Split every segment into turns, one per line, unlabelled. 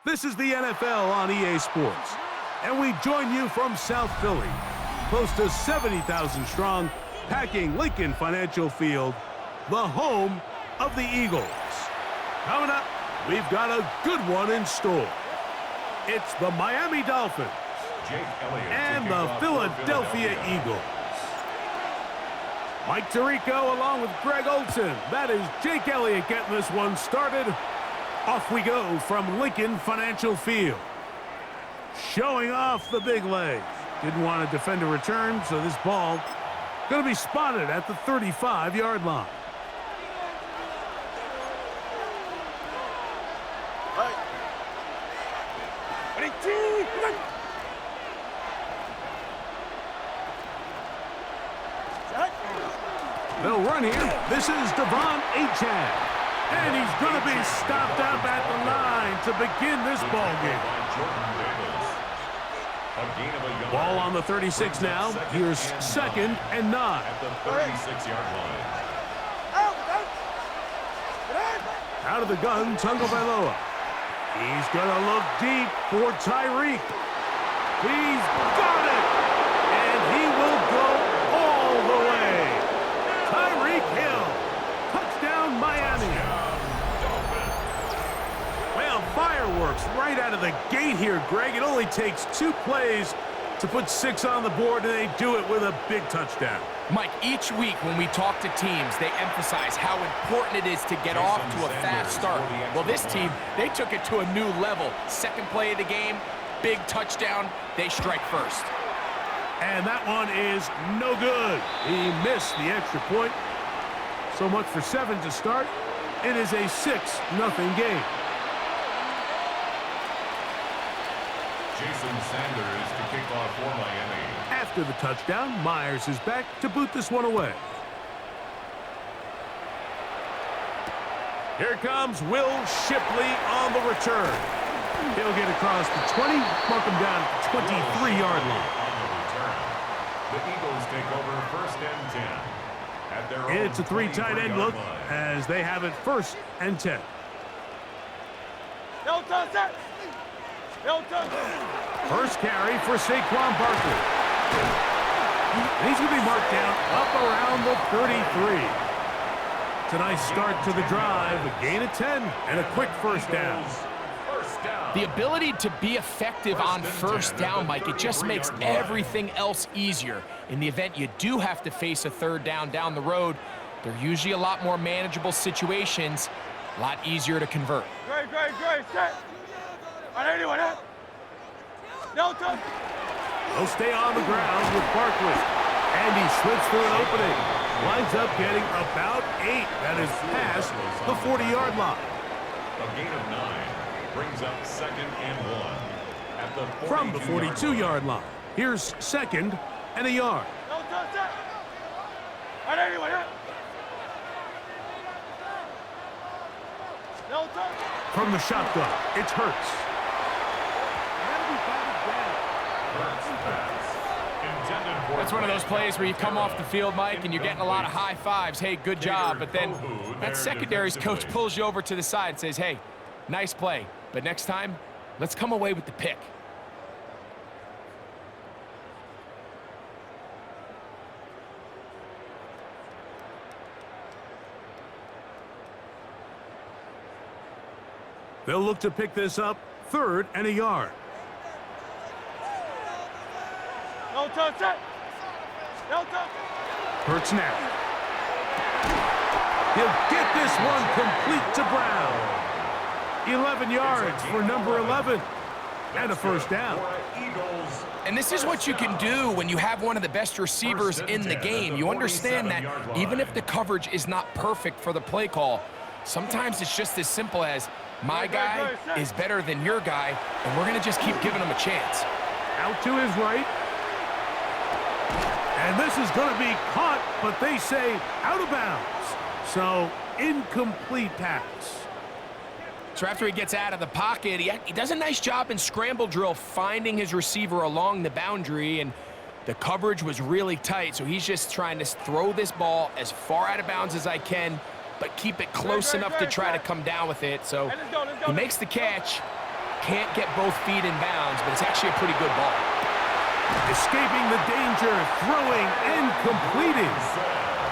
This is the NFL on EA Sports, and we join you from South Philly, close to 70,000 strong, packing Lincoln Financial Field, the home of the Eagles. Coming up, we've got a good one in store. It's the Miami Dolphins and the Philadelphia Eagles. Mike Tirico along with Greg Olson. That is Jake Elliott getting this one started. Off we go from Lincoln Financial Field. Showing off the big legs. Didn't want to defend a return, so this ball going to be spotted at the 35-yard line. They'll run here. This is Devon Achane. And he's going to be stopped up at the line to begin this ball game. Ball on the 36 now. Here's 2nd and 9.
At the 36-yard line.
Out of the gun, Tagovailoa. He's going to look deep for Tyreek. He's got it. And he will go all the way. Tyreek Hill. Touchdown, Miami. Well, fireworks right out of the gate here, Greg. It only takes 2 plays to put 6 on the board, and they do it with a big touchdown.
Mike, each week when we talk to teams, they emphasize how important it is to get off to a fast start. Well, this team, they took it to a new level. 2nd play of the game, big touchdown, they strike first.
And that one is no good. He missed the extra point. So much for 7 to start. It is a 6-0 game.
Jason Sanders to kick off for Miami.
After the touchdown, Myers is back to boot this one away. Here comes Will Shipley on the return. He'll get across the 20, mark him down at the 23-yard line.
The Eagles take over 1st and 10. At their
It's a 3 tight end look as they have it 1st and 10. First carry for Saquon Barkley. And he's going to be marked down up around the 33. It's a nice start to the drive, a gain of 10, and a quick first down.
The ability to be effective on first down, Mike, it just makes everything else easier. In the event you do have to face a 3rd down the road, they're usually a lot more manageable situations, a lot easier to convert.
Great, set.
He'll stay on the ground with Barkley. And he slips through an opening. Winds up getting about 8. That is past the 40-yard line.
A gain of 9 brings up 2nd and 1. At the
From the 42-yard line. Here's 2nd and a yard. From the shotgun, it's Hurts.
That's one of those plays where you come off the field, Mike, and you're getting a lot of high fives. Hey, good job. But then that secondary's coach pulls you over to the side and says, hey, nice play, but next time, let's come away with the pick.
They'll look to pick this up 3rd and a yard. Hurts now. He'll get this one complete to Brown. 11 yards for number 11. And a first down.
And this is what you can do when you have one of the best receivers in the game. You understand that even if the coverage is not perfect for the play call, sometimes it's just as simple as my guy is better than your guy, and we're going to just keep giving him a chance.
Out to his right. And this is going to be caught, but they say out of bounds. So, incomplete pass.
So after he gets out of the pocket, he does a nice job in scramble drill finding his receiver along the boundary, and the coverage was really tight, so he's just trying to throw this ball as far out of bounds as I can, but keep it close enough to try to come down with it. So he makes the catch, can't get both feet in bounds, but it's actually a pretty good ball.
Escaping the danger, throwing and completing.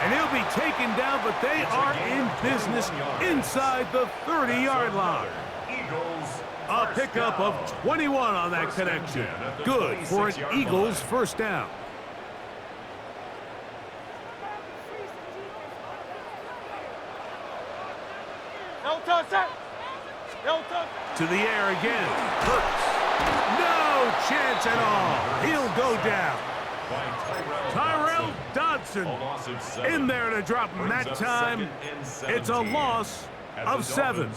And he'll be taken down, but they are in business inside the 30-yard line. A pickup of 21 on that connection. Good for an Eagles first down. To the air again. Hurts. No chance at all. He'll go down. Tyrell Dodson in there to drop him that time. It's a loss of 7.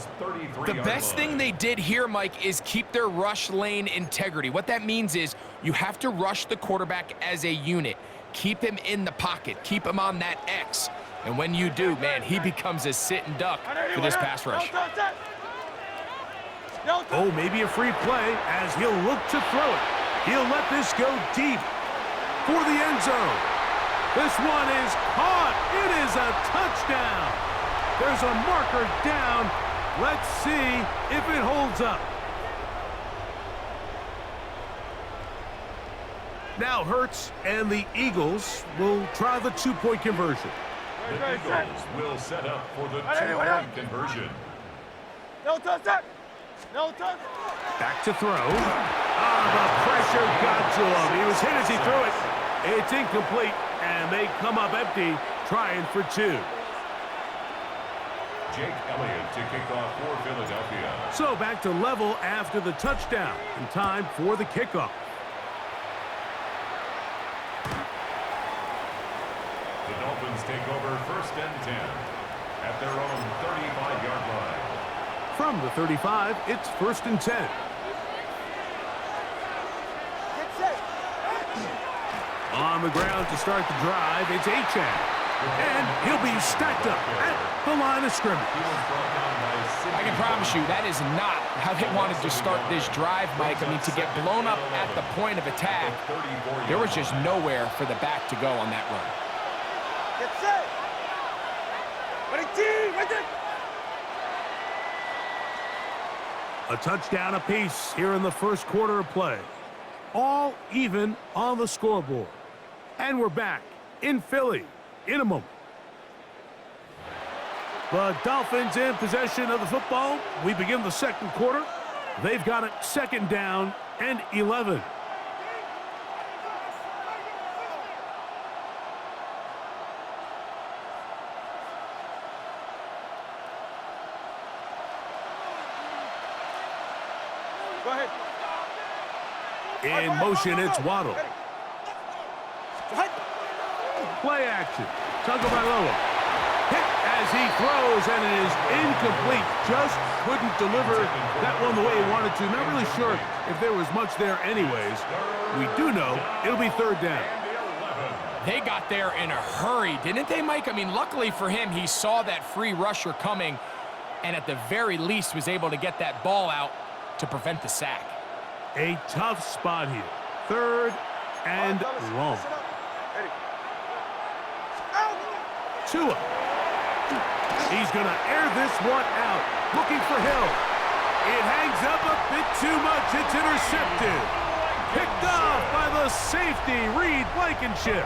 The best thing they did here, Mike, is keep their rush lane integrity. What that means is you have to rush the quarterback as a unit. Keep him in the pocket. Keep him on that X. And when you do, man, he becomes a sitting duck for this pass rush.
Oh, maybe a free play as he'll look to throw it. He'll let this go deep for the end zone. This one is caught. It is a touchdown. There's a marker down. Let's see if it holds up. Now Hurts and the Eagles will try the 2-point conversion.
The Eagles will set up for the 2-point conversion.
Back to throw. The pressure got to him. He was hit as he threw it. It's incomplete, and they come up empty, trying for 2.
Jake Elliott to kick off for Philadelphia.
So back to level after the touchdown, and time for the kickoff.
The Dolphins take over 1st and 10 at their own 35-yard line.
From the 35, it's 1st and 10. On the ground to start the drive, it's Achane. And he'll be stacked up at the line of scrimmage.
I can promise you that is not how they wanted to start this drive, Mike. I mean, to get blown up at the point of attack, there was just nowhere for the back to go on that run.
A touchdown apiece here in the first quarter of play. All even on the scoreboard. And we're back in Philly in a moment. The Dolphins in possession of the football. We begin the second quarter. They've got it 2nd down and 11.
Go ahead.
In motion, it's Waddle. Play action. Tagovailoa. Hit as he throws, and it is incomplete. Just couldn't deliver that one the way he wanted to. Not really sure if there was much there anyways. We do know it'll be 3rd down.
They got there in a hurry, didn't they, Mike? I mean, luckily for him, he saw that free rusher coming and at the very least was able to get that ball out to prevent the sack.
A tough spot here. 3rd and long. Tua. He's going to air this one out. Looking for Hill. It hangs up a bit too much. It's intercepted. Picked off by the safety, Reed Blankenship.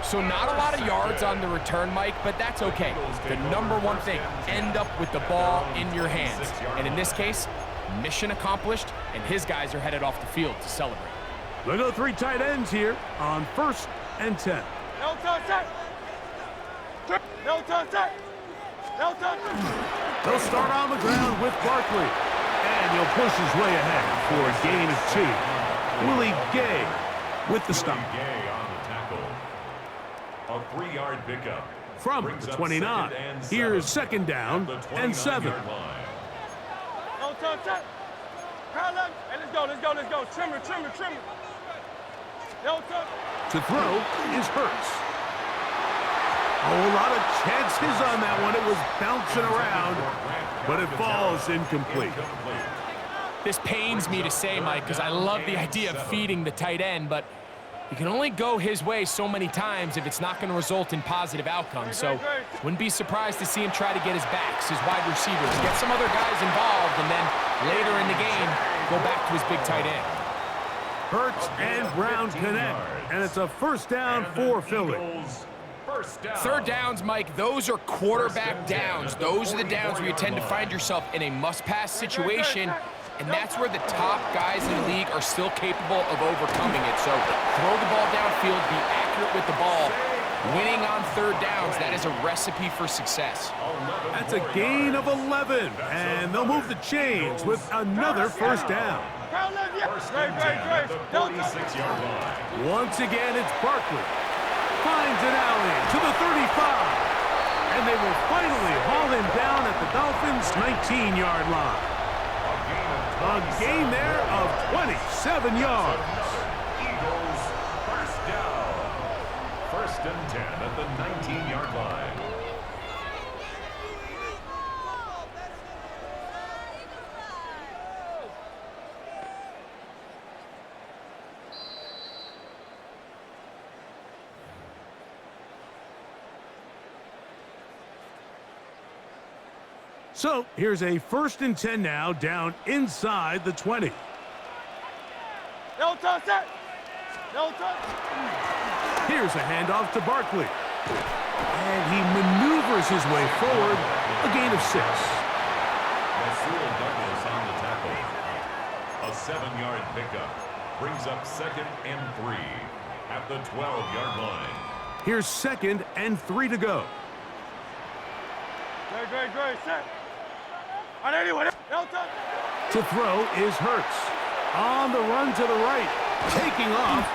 So not a lot of yards on the return, Mike, but that's okay. The number one thing, end up with the ball in your hands. And in this case, mission accomplished, and his guys are headed off the field to celebrate.
We'll go 3 tight ends here on 1st and 10.
No touch. No touch. No touch.
They'll start on the ground with Barkley. And he'll push his way ahead for a gain of 2. Willie Gay with the stop.
Gay on the tackle. A 3-yard pickup.
From the 29, here's 2nd down and 7.
No touch. Hey, let's go. Trimmer. No touch.
To throw is Hurts. A lot of chances on that one. It was bouncing around, but it falls incomplete.
This pains me to say, Mike, because I love the idea of feeding the tight end, but You can only go his way so many times if it's not going to result in positive outcomes. So wouldn't be surprised to see him try to get his backs, his wide receivers, get some other guys involved, and then later in the game, go back to his big tight end.
Hurts and Brown connect, and it's a first down for Philly.
Third downs, Mike, those are quarterback downs. Those are the downs where you tend to find yourself in a must-pass situation, and that's where the top guys in the league are still capable of overcoming it. So throw the ball downfield, be accurate with the ball. Winning on third downs, that is a recipe for success.
That's a gain of 11, and they'll move the chains with another first down. Once again, it's Barkley. Finds an alley to the 35. And they will finally haul him down at the Dolphins' 19-yard line. A gain there of 27 yards.
Eagles first down. First and 10 at the 19-yard line.
So here's a first and 10 now, down inside the 20.
No touch that. No touch.
Here's a handoff to Barkley. And he maneuvers his way forward, a gain of 6.
Douglas on the tackle. A 7-yard pickup brings up second and 3 at the 12-yard line.
Here's second and 3 to go.
Great, set. On anyone. No touch.
To throw is Hurts. On the run to the right, taking off,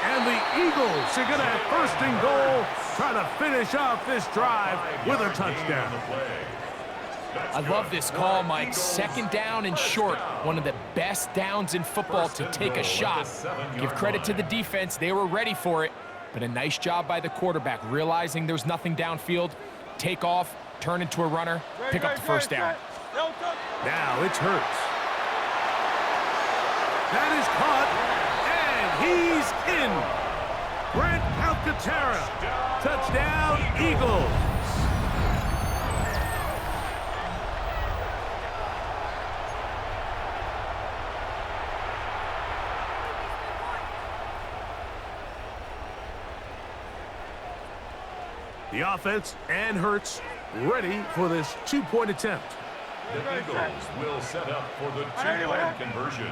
and the Eagles are going to have first and goal, try to finish off this drive with a touchdown.
I love this call, Mike. Second down and short, one of the best downs in football to take a shot. Give credit to the defense, they were ready for it, but a nice job by the quarterback, realizing there's nothing downfield, take off, turn into a runner, pick up the first down.
Now it's Hurts. That is caught, and he's in. Brent Calcaterra, touchdown Eagles. The offense and Hurts ready for this two-point attempt.
The Eagles will set up for the two-point conversion.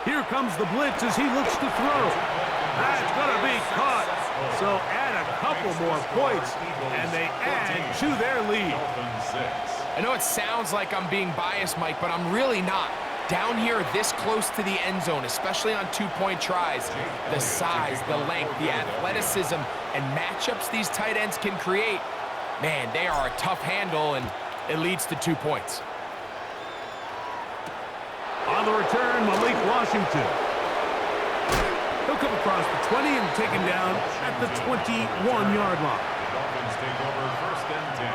Here comes the blitz as he looks to throw. That's going to be caught. So add a couple more points, and they add to their lead.
I know it sounds like I'm being biased, Mike, but I'm really not. Down here this close to the end zone, especially on two-point tries, the size, the length, the athleticism, and matchups these tight ends can create, man, they are a tough handle, and it leads to 2 points.
On the return, Malik Washington. He'll come across the 20 and taken down at the 21-yard line.
Dolphins take over first and 10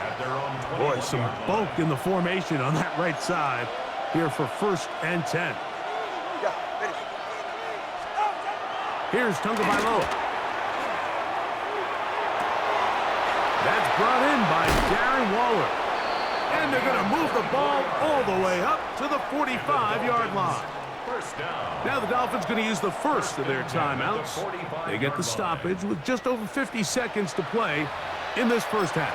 at their own 20.
Boy, some bulk in the formation on that right side here for first and 10. Here's Tagovailoa. That's brought in by Darren Waller. And they're going to move the ball all the way up to the 45-yard line. Now the Dolphins going to use the first of their timeouts. They get the stoppage with just over 50 seconds to play in this first half.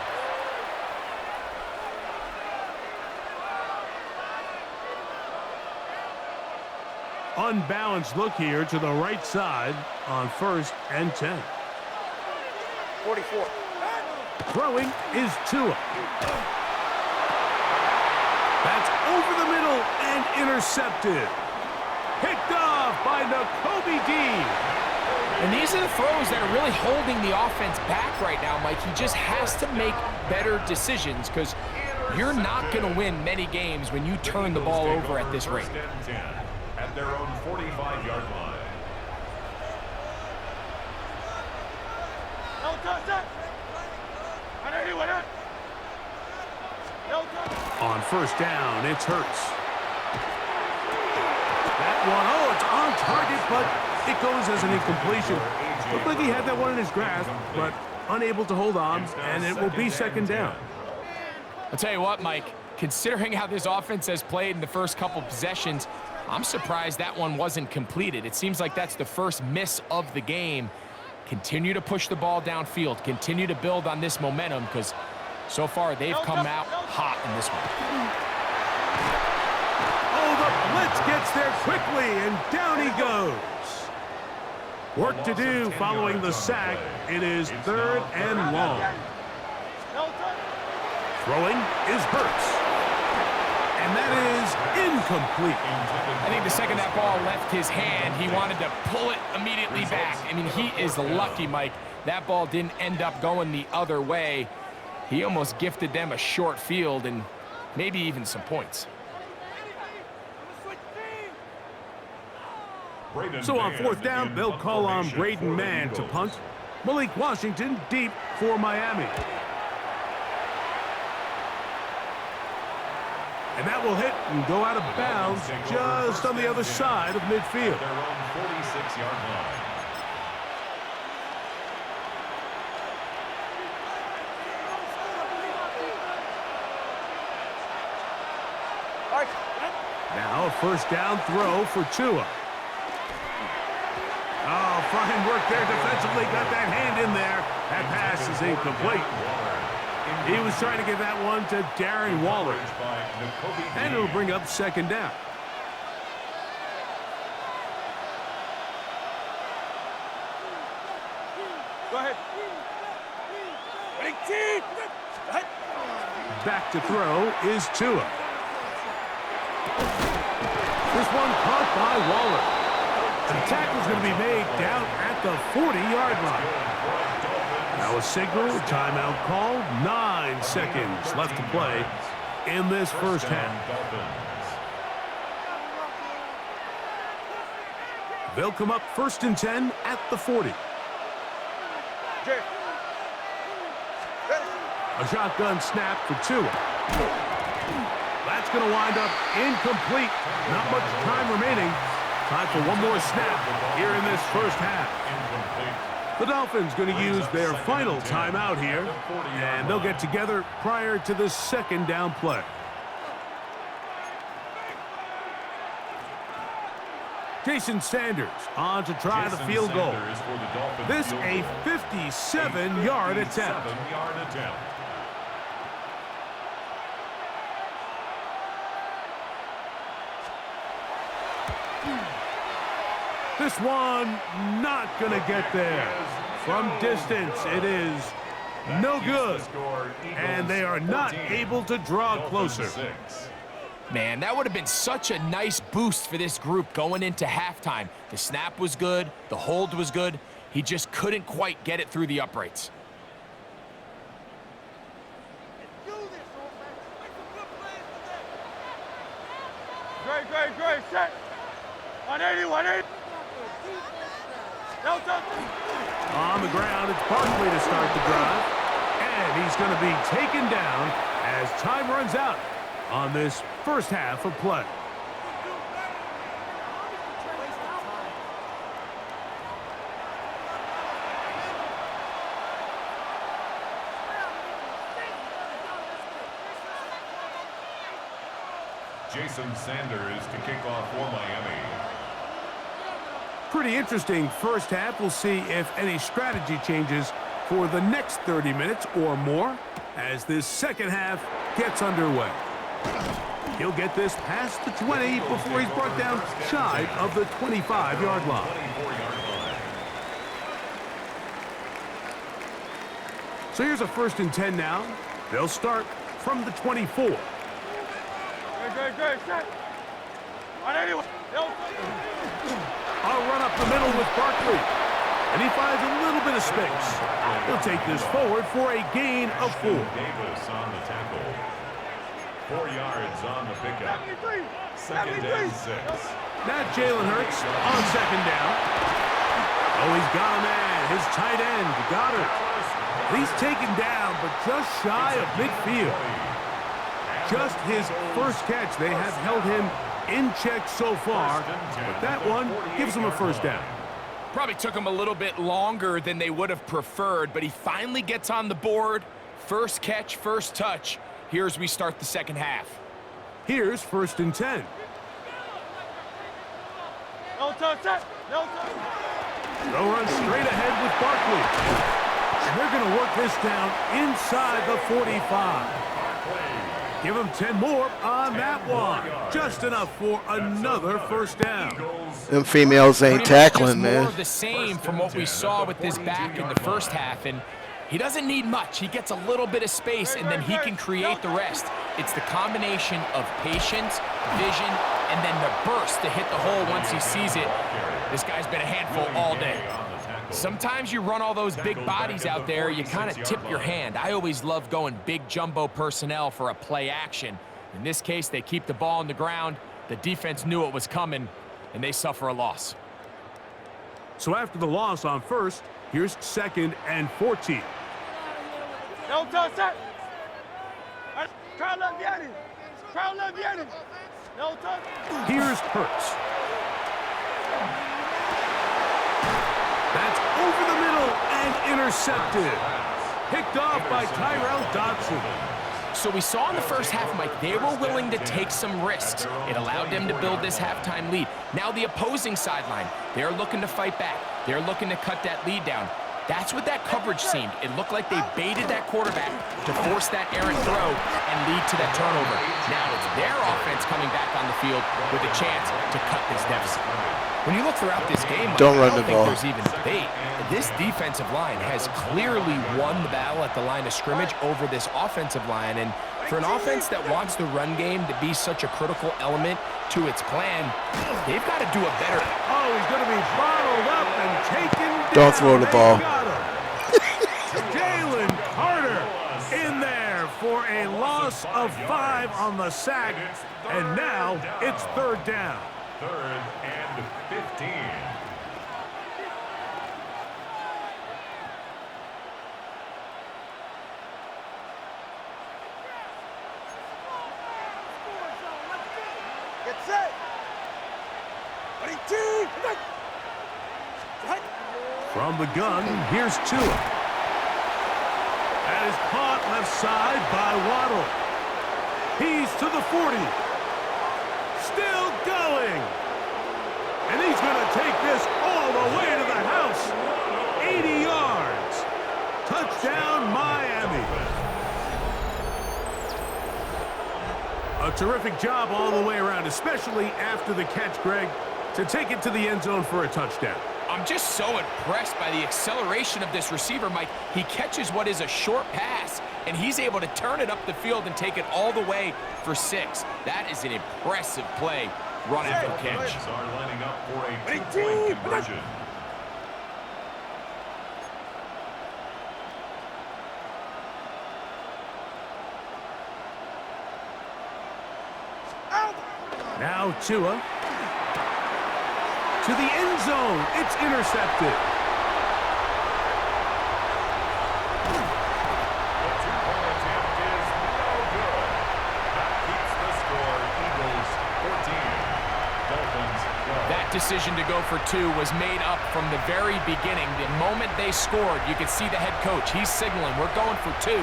Unbalanced look here to the right side on first and 10.
44.
Throwing is Tua. That's over the middle and intercepted. Picked off by Nakobe Dean.
And these are the throws that are really holding the offense back right now, Mike. He just has to make better decisions because you're not going to win many games when you turn the ball over at this rate.
At their own 45-yard line.
No touch that. On anyone. No touch.
On first down, it's Hurts. That one. Oh, it's on target, but it goes as an incompletion. Looked like he had that one in his grasp, but unable to hold on, and it will be second down.
I'll tell you what, Mike, considering how this offense has played in the first couple possessions, I'm surprised that one wasn't completed. It seems like that's the first miss of the game. Continue to push the ball downfield. Continue to build on this momentum, because so far they've come out hot in this one.
Oh, the blitz gets there quickly, and down he goes. Work to do following the sack. It is third and long. Throwing is Hurts. And that is incomplete.
I think the second that ball left his hand, he wanted to pull it immediately back. I mean, he is lucky, Mike. That ball didn't end up going the other way. He almost gifted them a short field and maybe even some points.
So on fourth down, they'll call on Braden Mann to punt. Malik Washington deep for Miami. And that will hit and go out of bounds just on the other side of midfield.
Their own 46-yard line.
Now a first down throw for Tua. Oh, fine work there defensively. Got that hand in there. That pass is incomplete. He was trying to get that one to Darren Waller. And it'll bring up second down.
Go ahead.
Back to throw is Tua. This one caught by Waller. The tackle's going to be made down at the 40-yard line. Now a signal, timeout call, 9 seconds left to play in this first half. They'll come up first and 10 at the 40. A shotgun snap for Tua. That's going to wind up incomplete. Not much time remaining. Time for one more snap here in this first half. The Dolphins going to use their final timeout here, and they'll get together prior to the second down play. Jason Sanders on to try the field goal. This a 57-yard attempt. This one not going to get there. From distance, it is no good. And they are not able to draw closer.
Man, that would have been such a nice boost for this group going into halftime. The snap was good. The hold was good. He just couldn't quite get it through the uprights.
Great, set. 180.
On the ground, it's Barkley to start the drive. And he's going to be taken down as time runs out on this first half of play.
Jason Sanders to kick off for Miami.
Pretty interesting first half. We'll see if any strategy changes for the next 30 minutes or more as this second half gets underway. He'll get this past the 20 before he's brought down shy of the 25-yard line. So here's a first and 10 now. They'll start from the 24.
Great, set. 180.
I'll run up the middle with Barkley. And he finds a little bit of space. He'll take this forward for a gain of 4.
Davis on the tackle. 4 yards on the pickup. Second and 6.
Now Jalen Hurts on second down. Oh, he's got a man. His tight end, Goddard. He's taken down, but just shy of midfield. Just his first catch. They have held him in check so far, but that one gives them a first down.
Probably took him a little bit longer than they would have preferred, but he finally gets on the board. First catch, first touch. Here's we start the second half.
Here's 1st and 10.
No touch, no touch.
They'll run straight ahead with Barkley. And they're going to work this down inside the 45. Give them 10 more on that one. Just enough for another first down.
Them females ain't tackling, man.
More of the same from what we saw with this back in the first half, and he doesn't need much. He gets a little bit of space, and then he can create the rest. It's the combination of patience, vision, and then the burst to hit the hole once he sees it. This guy's been a handful all day. Sometimes you run all those big bodies out there, you kind of tip your hand. I always love going big jumbo personnel for a play action. In this case, they keep the ball on the ground. The defense knew it was coming, and they suffer a loss.
So after the loss on first, here's 2nd and 14.
No touch, sir. Crowd left behind him. Crowd left behind him. No touch.
Here's Hurts. That's over the middle and intercepted. Picked off by Tyrell Dodson.
So we saw in the first half, Mike, they were willing to take some risks. It allowed them to build this halftime lead. Now the opposing sideline, they're looking to fight back. They're looking to cut that lead down. That's what that coverage seemed. It looked like they baited that quarterback to force that errant throw and lead to that turnover. Now it's their offense coming back on the field with a chance to cut this deficit. When you look throughout this game,
Don't run
I
the
don't
ball.
think there's even debate. This defensive line has clearly won the battle at the line of scrimmage over this offensive line. And for an offense that wants the run game to be such a critical element to its plan, they've got to do a better.
Oh, he's going to be bottled up and taken down.
Don't throw the ball.
Jalen Carter in there for a loss of 5 on the sack. And now it's 3rd down.
3rd and 15.
Get set.
From the gun, here's Tua. That is caught left side by Waddle. He's to the 40. Still going. And he's going to take this all the way to the house. 80 yards. Touchdown, Miami. A terrific job all the way around, especially after the catch, Greg, to take it to the end zone for a touchdown.
I'm just so impressed by the acceleration of this receiver, Mike. He catches what is a short pass, and he's able to turn it up the field and take it all the way for 6. That is an impressive play run after catch.
Lobbies are lining up for a 2-point conversion.
Now Tua. To the end zone. It's intercepted.
The 2-point attempt is no good. That keeps the score Eagles 14. Dolphins 12.
That decision to go for 2 was made up from the very beginning. The moment they scored, you could see the head coach. He's signaling, we're going for 2.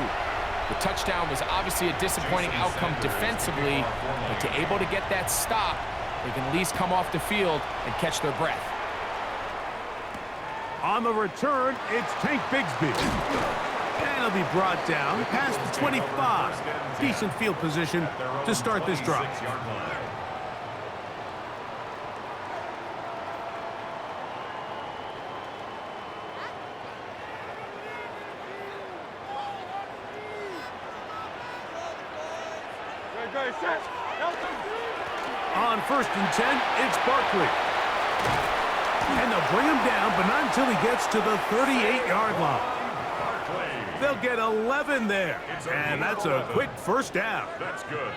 The touchdown was obviously a disappointing outcome defensively, but to able to get that stop, they can at least come off the field and catch their breath.
On the return, it's Tank Bigsby. And he'll be brought down past the 25. Decent field position to start this drive.
6-yard line.
On 1st and 10, it's Barkley. And they'll bring him down, but not until he gets to the 38-yard line. They'll get 11 there, and that's a quick first down.
That's good.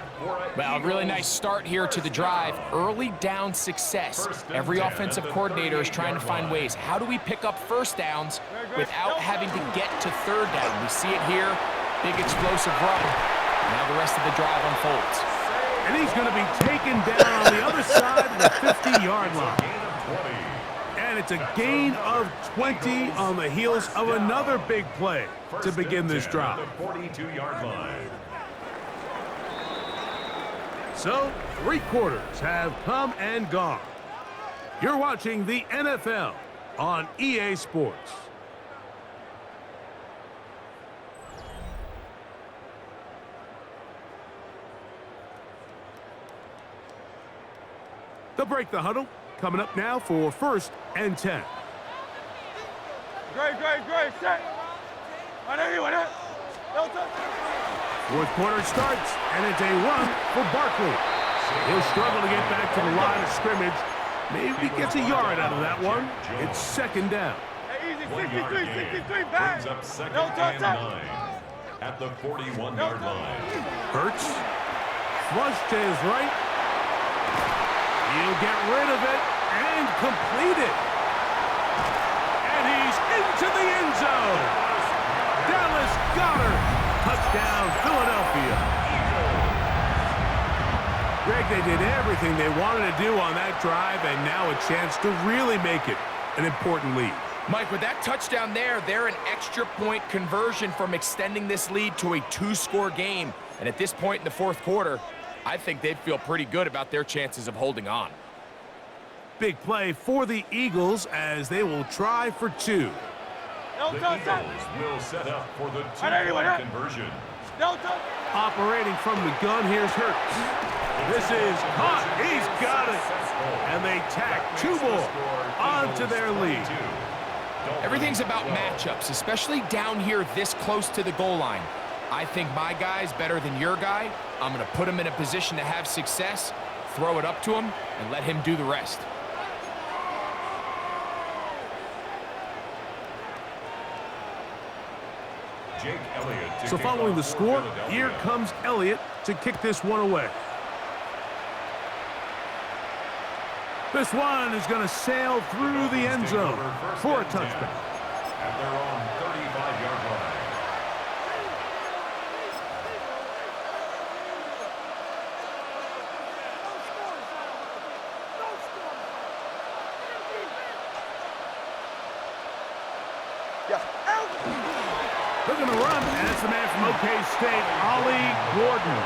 Well, a really nice start here to the drive. Early down success. Every offensive coordinator is trying to find ways. How do we pick up first downs without having to get to 3rd down? We see it here. Big explosive run. Now the rest of the drive unfolds.
And he's going to be taken down on the other side of the 50-yard line. And it's a gain of 20 on the heels of another big play to begin this drive.
42-yard line.
So, 3 quarters have come and gone. You're watching the NFL on EA Sports. They'll break the huddle. Coming up now for 1st and 10.
Great, set.
Fourth quarter starts, and it's a run for Barkley. He'll struggle to get back to the line of scrimmage. Maybe gets a yard out of that one. It's 2nd down.
Hey, easy, 63,
Brings up 2nd and 9 at the 41-yard line.
Hurts. Flush to his right. He'll get rid of it and complete it. And he's into the end zone. Dallas Goedert. Touchdown, Philadelphia. Greg, they did everything they wanted to do on that drive, and now a chance to really make it an important lead.
Mike, with that touchdown there, they're an extra point conversion from extending this lead to a 2-score game. And at this point in the 4th quarter, I think they'd feel pretty good about their chances of holding on.
Big play for the Eagles as they will try for 2.
The Eagles will set up for the 2-point conversion.
Operating from the gun, here's Hurts. This is caught. He's got it. And they tack 2 more onto their lead.
Everything's about matchups, especially down here this close to the goal line. I think my guy's better than your guy. I'm going to put him in a position to have success, throw it up to him, and let him do the rest.
So following the score, here comes Elliott to kick this one away. This one is going to sail through the end zone for a touchback.
At their own 35-yard line.
Looking to run, and it's the man from OK State, Ollie Gordon.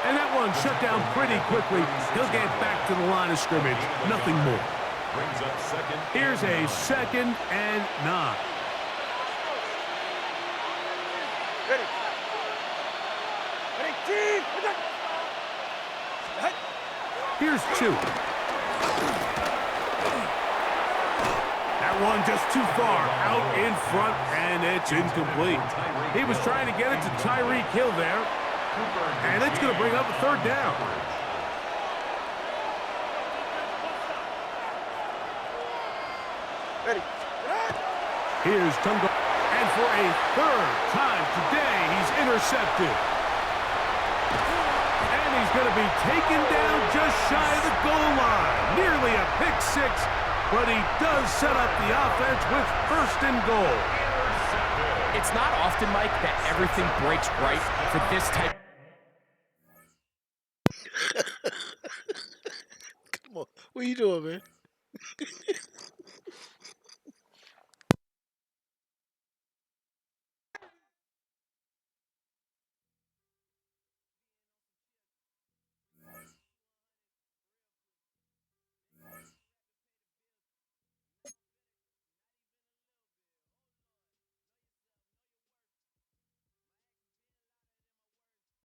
And that one shut down pretty quickly. He'll get back to the line of scrimmage. Nothing more.
Brings up 2nd.
Here's a 2nd and 9.
Ready, team.
Here's 2. That one just too far out in front, and it's incomplete. He was trying to get it to Tyreek Hill there, and it's going to bring up a 3rd down.
Ready.
Here's Tungo, and for a 3rd time today, he's intercepted. And he's going to be taken down just shy of the goal line. Nearly a pick 6, but he does set up the offense with 1st and goal.
It's not often, Mike, that everything breaks right for this type.
Come on. What are you doing, man?